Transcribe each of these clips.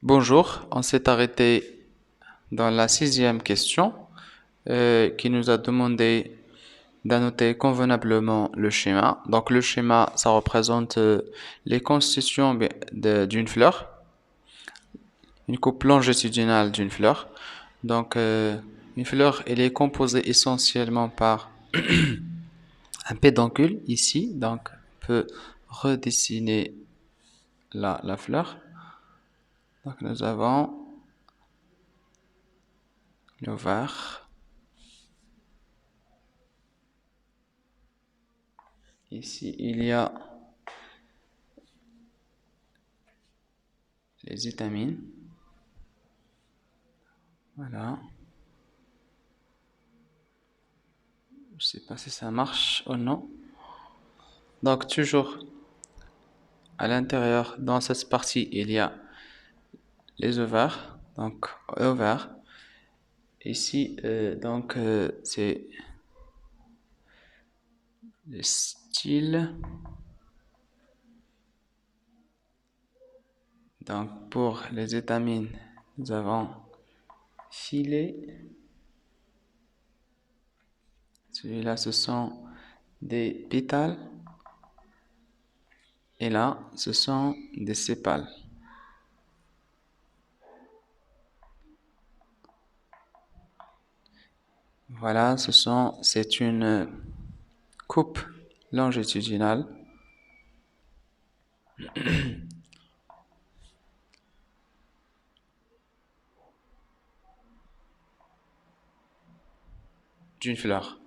Bonjour, on s'est arrêté dans la sixième question qui nous a demandé d'annoter convenablement le schéma. Donc le schéma, ça représente les constitutions d'une fleur, une coupe longitudinale d'une fleur. Donc une fleur, elle est composée essentiellement par un pédoncule ici. Donc on peut redessiner la fleur. Donc nous avons l'ovaire. Ici, il y a les étamines. Voilà. Je sais pas si ça marche ou non. Donc, toujours à l'intérieur, dans cette partie, il y a les ovaires. Donc, ovaires. Ici, c'est le style. Donc, pour les étamines, nous avons filet. Celui-là, ce sont des pétales. Et là, ce sont des sépales. Voilà, c'est une coupe longitudinale d'une fleur.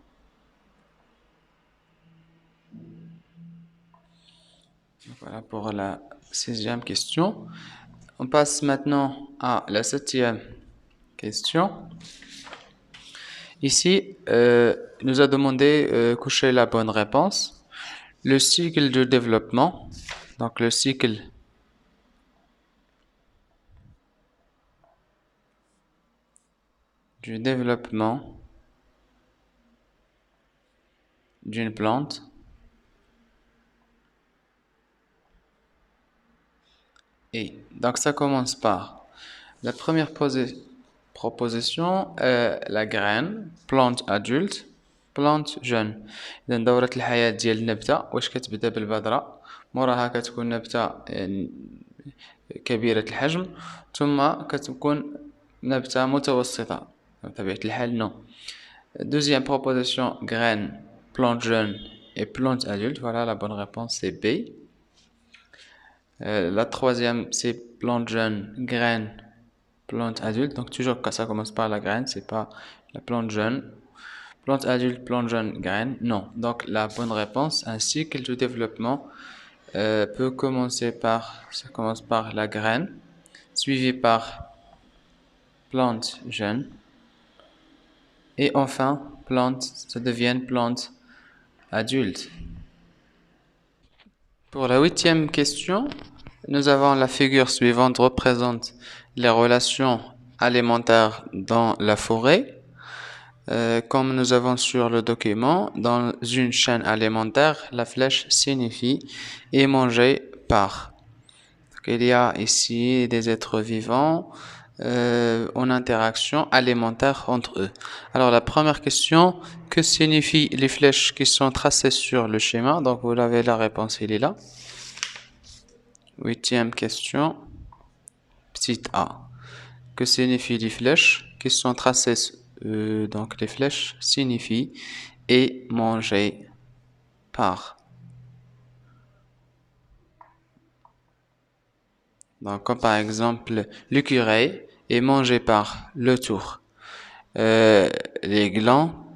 Voilà pour la sixième question. On passe maintenant à la septième question. Ici, nous a demandé coucher la bonne réponse. Le cycle de développement, donc le cycle du développement d'une plante et donc ça commence par la première proposition, la graine, plante adulte, plante jeune. إذا دورة الحياة ديال النبتة واش كتبدا بالبذرة، موراها كتكون نبتة كبيرة الحجم، ثم كتكون نبتة متوسطة بطبيعة الحال نو. Deuxième proposition, graine, plante jeune et plante adulte. Voilà, la bonne réponse c'est B. La troisième, c'est plante jeune, graine, plante adulte. Donc toujours quand ça commence par la graine, c'est pas la plante jeune. Plante adulte, plante jeune, graine. Non. Donc la bonne réponse, un cycle de développement peut commencer par, ça commence par la graine, suivi par plante jeune, et enfin plante, ça devient plante adulte. Pour la huitième question, nous avons la figure suivante représente les relations alimentaires dans la forêt. Comme nous avons sur le document, dans une chaîne alimentaire, la flèche signifie est mangé par. Donc, il y a ici des êtres vivants en interaction alimentaire entre eux. Alors la première question, que signifient les flèches qui sont tracées sur le schéma? Donc vous avez la réponse, il est là. Huitième question, petite A. Que signifient les flèches qui sont tracées? Donc les flèches signifient et mangé par. Donc comme par exemple l'écureuil est mangé par le tour. Les glands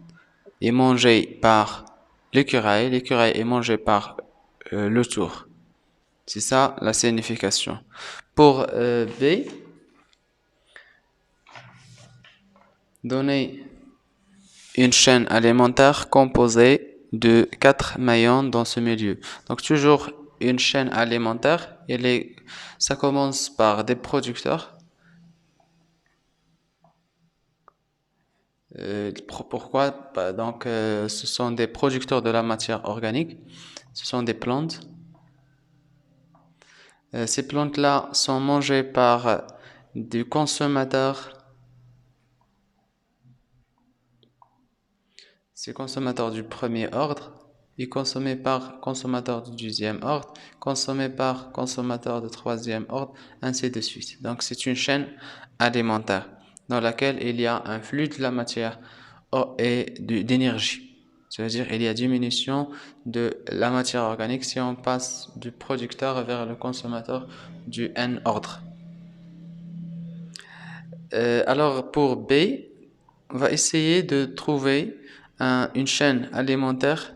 est mangé par l'écureuil. L'écureuil est mangé par le tour. C'est ça la signification. Pour B, donner une chaîne alimentaire composée de 4 maillons dans ce milieu. Donc toujours une chaîne alimentaire, ça commence par des producteurs. Pourquoi? Donc ce sont des producteurs de la matière organique. Ce sont des plantes. Ces plantes-là sont mangées par du consommateur. C'est consommateur du premier ordre et consommé par consommateur du deuxième ordre, consommé par consommateur de troisième ordre, ainsi de suite. Donc c'est une chaîne alimentaire dans laquelle il y a un flux de la matière et d'énergie. C'est-à-dire il y a diminution de la matière organique si on passe du producteur vers le consommateur du N ordre. Alors pour B, on va essayer de trouver une chaîne alimentaire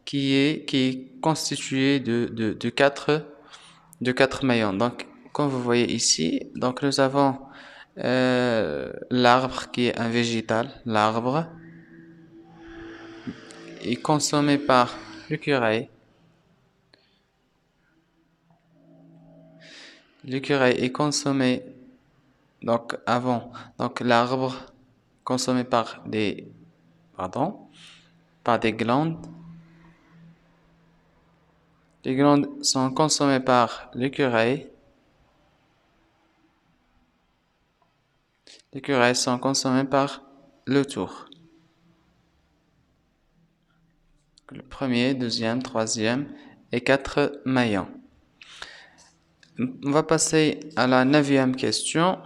qui est constituée de quatre maillons. Donc, comme vous voyez ici, donc nous avons l'arbre qui est un végétal. L'arbre est consommé par l'écureuil. L'écureuil est consommé donc avant. Donc l'arbre consommé par des glandes. Les glandes sont consommées par l'écureuil. Les écureuils sont consommés par le tour. Le premier, deuxième, troisième et quatre maillons. On va passer à la 9e question.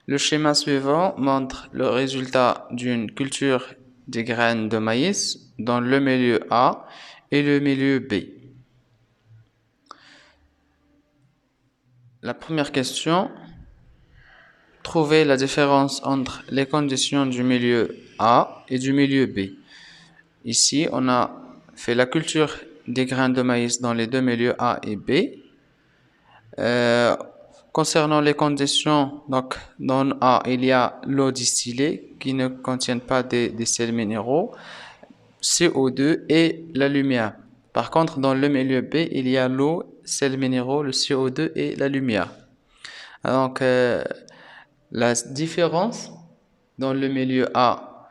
Le schéma suivant montre le résultat d'une culture des graines de maïs dans le milieu A et le milieu B. La première question, trouvez la différence entre les conditions du milieu A et du milieu B. Ici, on a fait la culture des graines de maïs dans les deux milieux A et B. Concernant les conditions, donc dans A, il y a l'eau distillée qui ne contient pas des sels minéraux, CO2 et la lumière. Par contre, dans le milieu B, il y a l'eau, sels minéraux, le CO2 et la lumière. Donc, la différence dans le milieu A,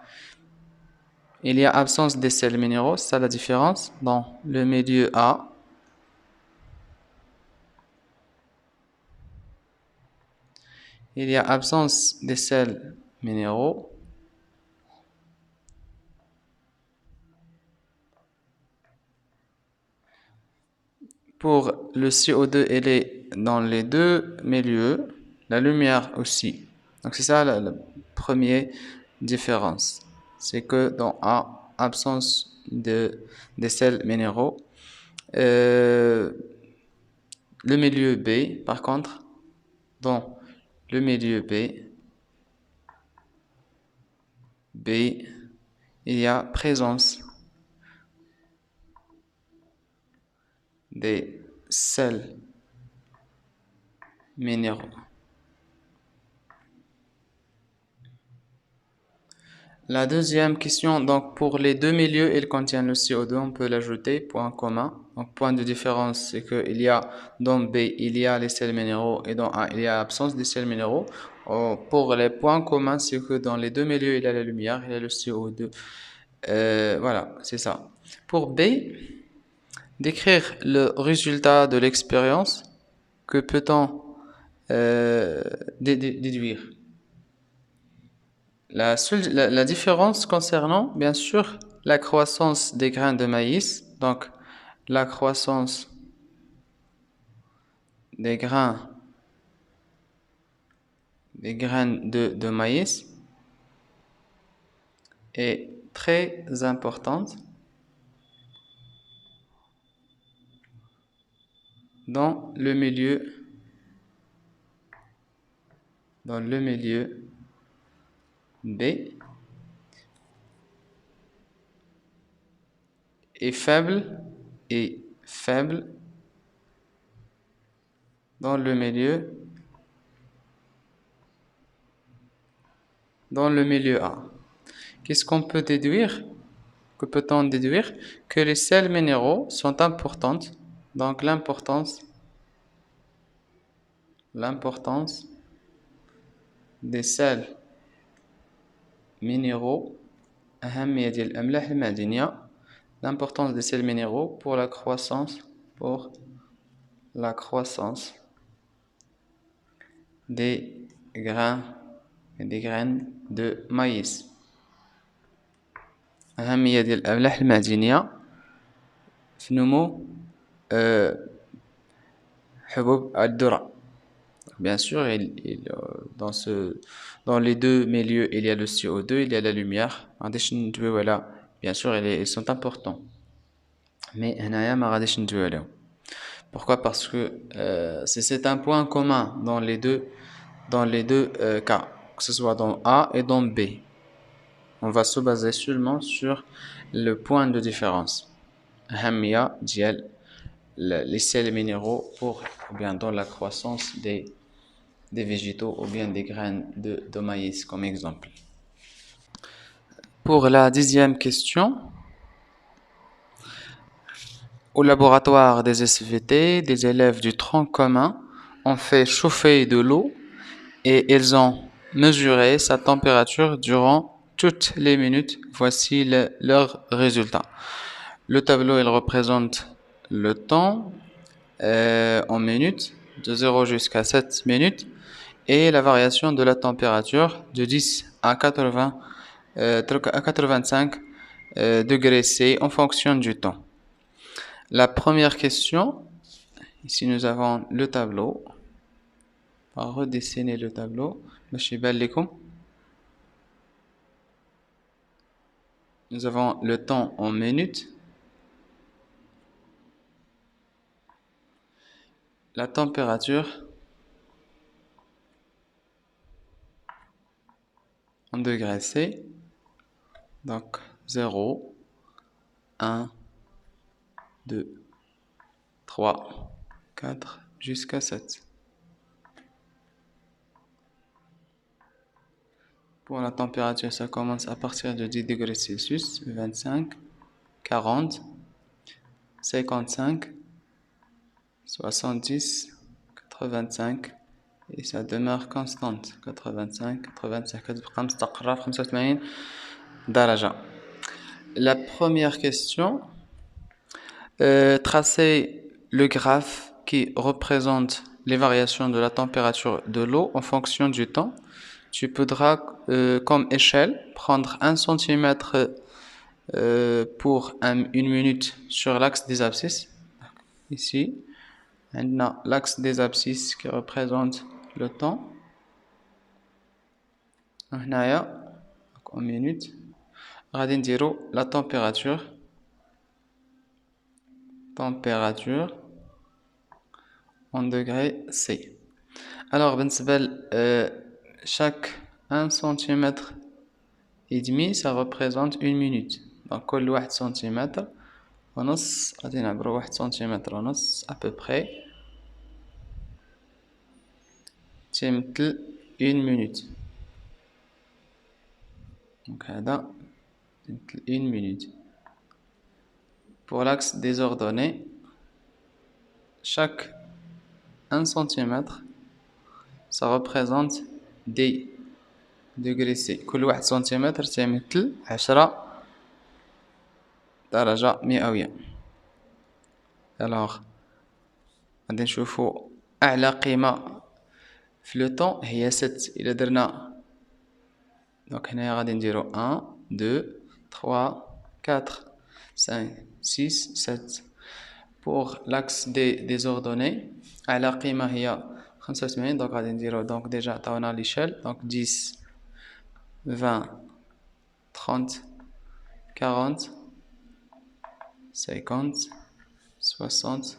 il y a absence des sels minéraux, c'est ça la différence. Dans le milieu A, il y a absence des sels minéraux. Pour le CO2, il est dans les deux milieux, la lumière aussi. Donc c'est ça la première différence. C'est que dans A, absence des sels minéraux. Le milieu B, par contre, dans le milieu B, il y a présence des sels minéraux. La deuxième question, donc pour les deux milieux, ils contiennent le CO2, on peut l'ajouter, point commun. Donc point de différence, c'est que il y a dans B, il y a les sels minéraux et dans A, il y a l'absence des sels minéraux. Pour les points communs, c'est que dans les deux milieux, il y a la lumière, il y a le CO2. Voilà, c'est ça. Pour B, décrire le résultat de l'expérience, que peut-on déduire? La différence concernant, bien sûr, la croissance des grains de maïs, donc la croissance des grains de maïs est très importante dans le milieu B est faible dans le milieu A. Qu'est-ce qu'on peut déduire? Que peut-on déduire? Que les sels minéraux sont importantes. Donc l'importance des sels minéraux, أهمية ديال الأملاح المعدنية, l'importance des sels minéraux pour la croissance des grains des graines de maïs. أهمية ديال الأملاح المعدنية في نمو حبوب الذرة. Bien sûr, dans les deux milieux, il y a le CO2, il y a la lumière. Voilà. Bien sûr, ils sont importants. Mais pourquoi? Parce que c'est un point commun dans les deux cas, que ce soit dans A et dans B. On va se baser seulement sur le point de différence. Hamia, dial, les sels minéraux ou bien dans la croissance des végétaux ou bien des graines de maïs comme exemple. Pour la 10e question, au laboratoire des SVT, des élèves du tronc commun ont fait chauffer de l'eau et ils ont mesuré sa température durant toutes les minutes. Voici leurs résultats. Le tableau, il représente le temps en minutes, de 0 jusqu'à 7 minutes, et la variation de la température de 10 à 85 degrés C en fonction du temps. La première question, ici nous avons le tableau. On va redessiner le tableau. Nous avons le temps en minutes, la température en degrés C, donc 0, 1, 2, 3, 4, jusqu'à 7. Pour la température, ça commence à partir de 10 degrés Celsius, 25, 40, 55, 70, 85, et ça demeure constante. 85, 85, كتبقى مستقرة في 85 درجة. La première question, tracer le graphe qui représente les variations de la température de l'eau en fonction du temps. Tu pourras, comme échelle, prendre 1 cm pour une minute sur l'axe des abscisses. Ici, maintenant l'axe des abscisses qui représente le temps. En minute. غادي نديرو la température en degrés C. Alors, chaque 1 cm et demi, ça représente une minute. Donc, كل 1 cm ونص غادي نعبرو 1 cm ونص à peu près تيمثل une minute. Donc, هذا تيمثل une minute. Pour l'axe des ordonnées, chaque 1 cm, ça représente des degrés C. كل 1 cm تيمثل 10 درجة مئوية. Alors, غادي نشوفو أعلى قيمة في لو طون هي 7. إلا درنا دونك هنايا غادي نديرو 1 2 3 4 5 6 7. Pour l'axe des ordonnées, أعلى قيمة هي 85. دونك غادي نديرو دونك ديجا عطاونا ليشيل دونك 10 20 30 40 50 60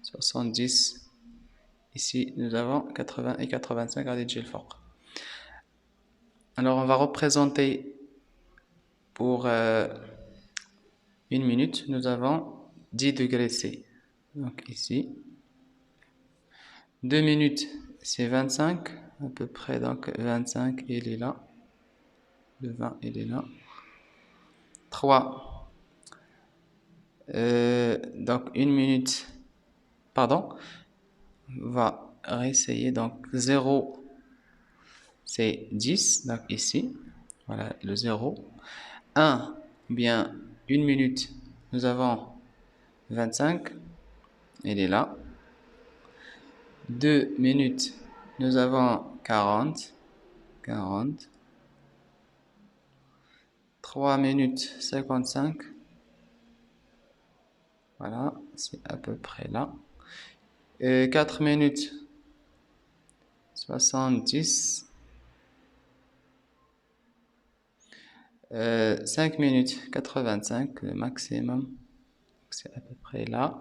70. Ici, nous avons 80 et 85 غادي تجي الفوق. Alors, on va représenter pour une minute, nous avons 10 degrés C. Donc ici, 2 minutes, c'est 25 à peu près. Donc 25, il est là. Le 20, il est là. 3. Donc une minute, pardon, on va réessayer. Donc 0, c'est 10, donc ici, voilà le 0. 1, bien une minute, nous avons 25, il est là. 2 minutes, nous avons 40, 3 minutes 55. Voilà, c'est à peu près là. Et 4 minutes 70. 5 minutes 85, le maximum. C'est à peu près là.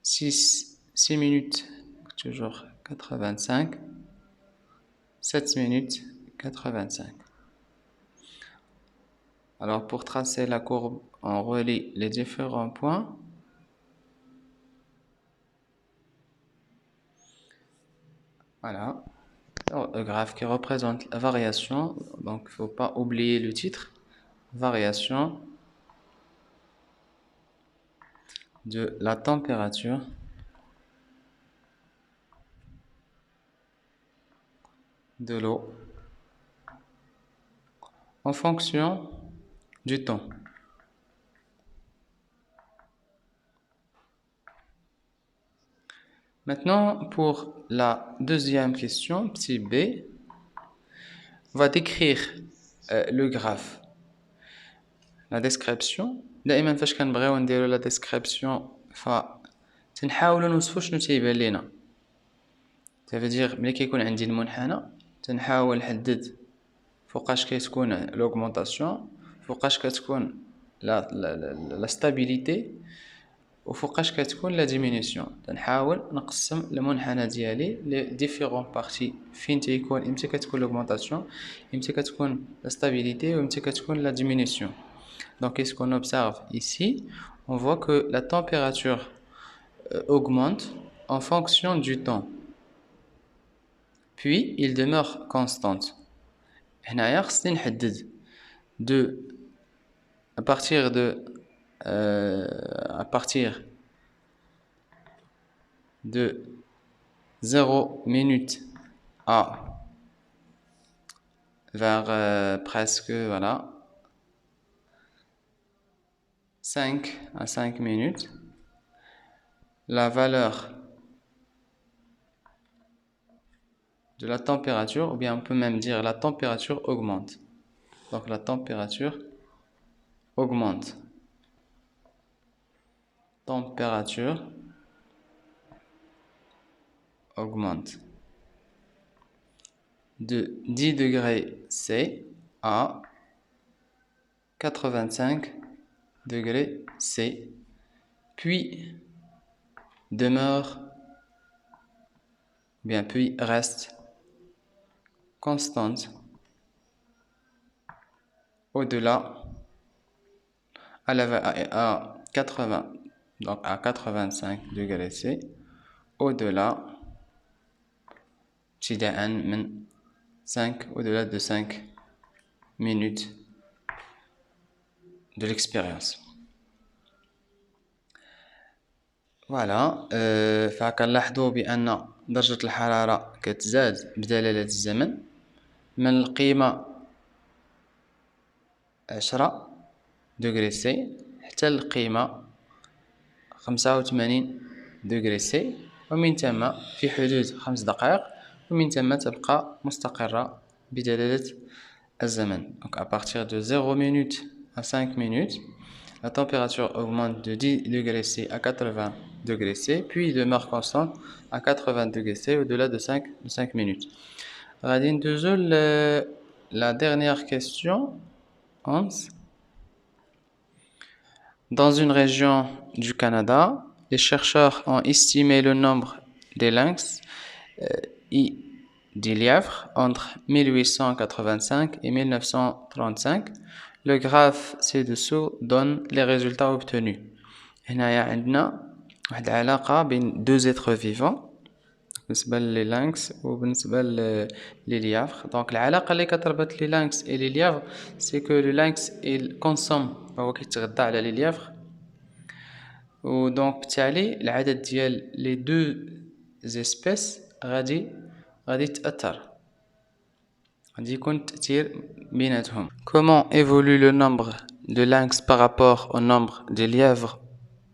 6 minutes, toujours 85. 7 minutes 85. Alors, pour tracer la courbe, on relie les différents points. Voilà. Alors, le graphe qui représente la variation. Donc, il ne faut pas oublier le titre. Variation de la température de l'eau en fonction du temps. Maintenant, pour la deuxième question, petit b, on va décrire le graphe. La description. دائما فاش كنبغيو نديرو لا description تنحاولوا نوصفوا شنو تيبان لينا. ça veut dire ملي كيكون عندي المنحنى تنحاول نحدد فوقاش كتكون l'augmentation، فوقاش كتكون la stabilité، وفوقاش كتكون لا diminution. تنحاول نقسم المنحنى ديالي لي ديفيرون بارتي، فين تيكون امتى كتكون l'augmentation، امتى كتكون la stabilité، وامتى كتكون la diminution. Donc, qu'est-ce qu'on observe ici? On voit que la température augmente en fonction du temps. Puis, il demeure constante. À partir de 0 minute vers presque, voilà, 5 à 5 minutes, la valeur de la température, ou bien on peut même dire la température augmente. Donc la température augmente. Température augmente de 10 degrés C à 85 degrés C, puis demeure, bien puis reste constante au-delà à 80, donc à 85 degrés C, au-delà au-delà de 5 minutes de l'expérience. Voilà. فكنلاحظوا بأن درجة الحرارة كتزاد بدلالة الزمن من القيمة 10 دغري سي حتى القيمة 85 دغري سي، ومن ثم في حدود 5 دقائق، ومن ثم تبقى مستقرة بدلالة الزمن. Donc à partir de 0 minutes à 5 minutes, la température augmente de 10 degrés C à 80 degrés C, puis demeure constante à 80 degrés C au-delà de 5 minutes. غادي ندوزو la dernière question. 11. Dans une région du Canada, les chercheurs ont estimé le nombre des lynx et des lièvres entre 1885 et 1935. Le graphe ci-dessous donne les résultats obtenus. هنايا عندنا واحد العلاقة بين deux êtres vivants بالنسبة لي lynx وبالنسبة لي lièvres. Donc العلاقة اللي كتربط لي lynx et les lièvres c'est que le lynx il consomme، هو كيتغذى على لي lièvres، ودونك بالتالي العدد ديال لي دو زيسبيس غادي يتأثر، غادي يكون تأثير بيناتهم. Comment évolue le nombre de lynx par rapport au nombre de lièvres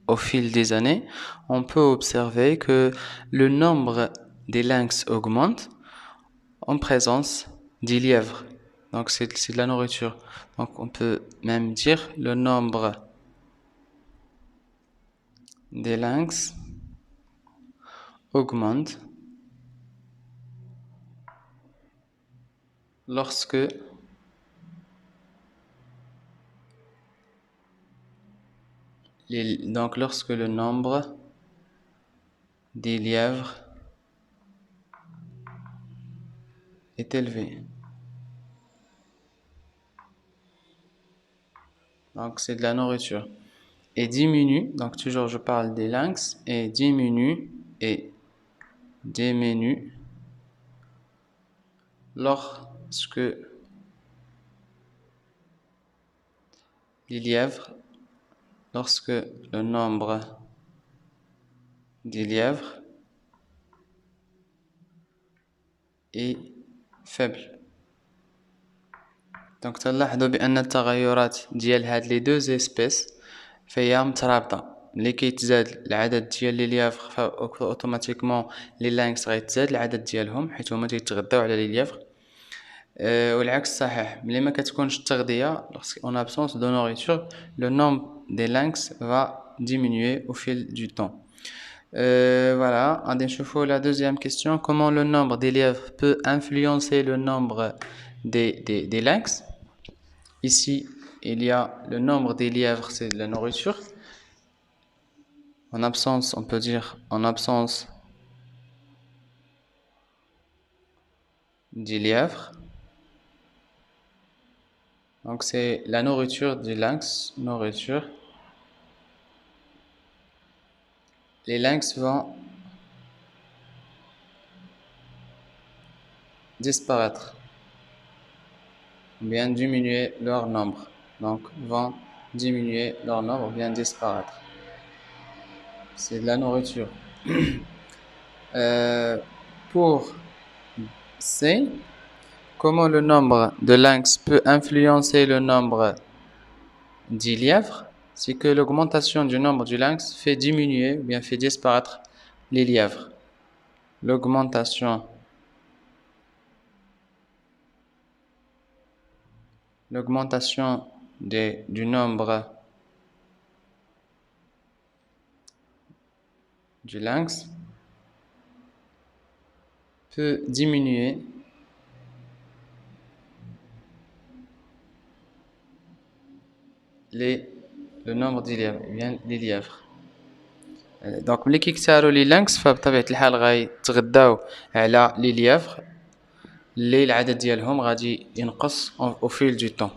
au fil des années? On peut observer que le nombre des lynx augmente en présence des lièvres. Donc c'est de la nourriture. Donc on peut même dire le nombre des lynx augmente lorsque lorsque le nombre des lièvres est élevé. Donc c'est de la nourriture. Et diminue, donc toujours je parle des lynx, et diminue lorsque les lièvres, lorsque le nombre des lièvres est faible. دونك تلاحظوا بأن التغيرات ديال هاد لي دوز اسبيس فهي مترابطة. ملي كيتزاد العدد ديال لي ليافغ اوتوماتيكمون لي لانكس غيتزاد العدد ديالهم حيت هما تيتغداو على لي ليافغ. والعكس صحيح، ملي ما كتكونش التغذية en absence de nourriture, le nombre des lynx va diminuer au fil du temps. Voilà, on va la deuxième question. Comment le nombre des lièvres peut influencer le nombre des lynx? Ici, il y a le nombre des lièvres, c'est de la nourriture. En absence, on peut dire en absence des lièvres. Donc c'est la nourriture du lynx, nourriture. Les lynx vont disparaître, ou bien diminuer leur nombre. Donc vont diminuer leur nombre ou bien disparaître. C'est de la nourriture. Pour C, comment le nombre de lynx peut influencer le nombre des lièvres? C'est que l'augmentation du nombre du lynx fait diminuer ou bien fait disparaître les lièvres. L'augmentation du nombre du lynx peut diminuer le nombre des lièvres, bien les lièvres. Donc ملي كيكثروا لي لانكس فبطبيعة الحال غيتغداو على لي ليèvres اللي العدد ديالهم غادي ينقص au fil du temps.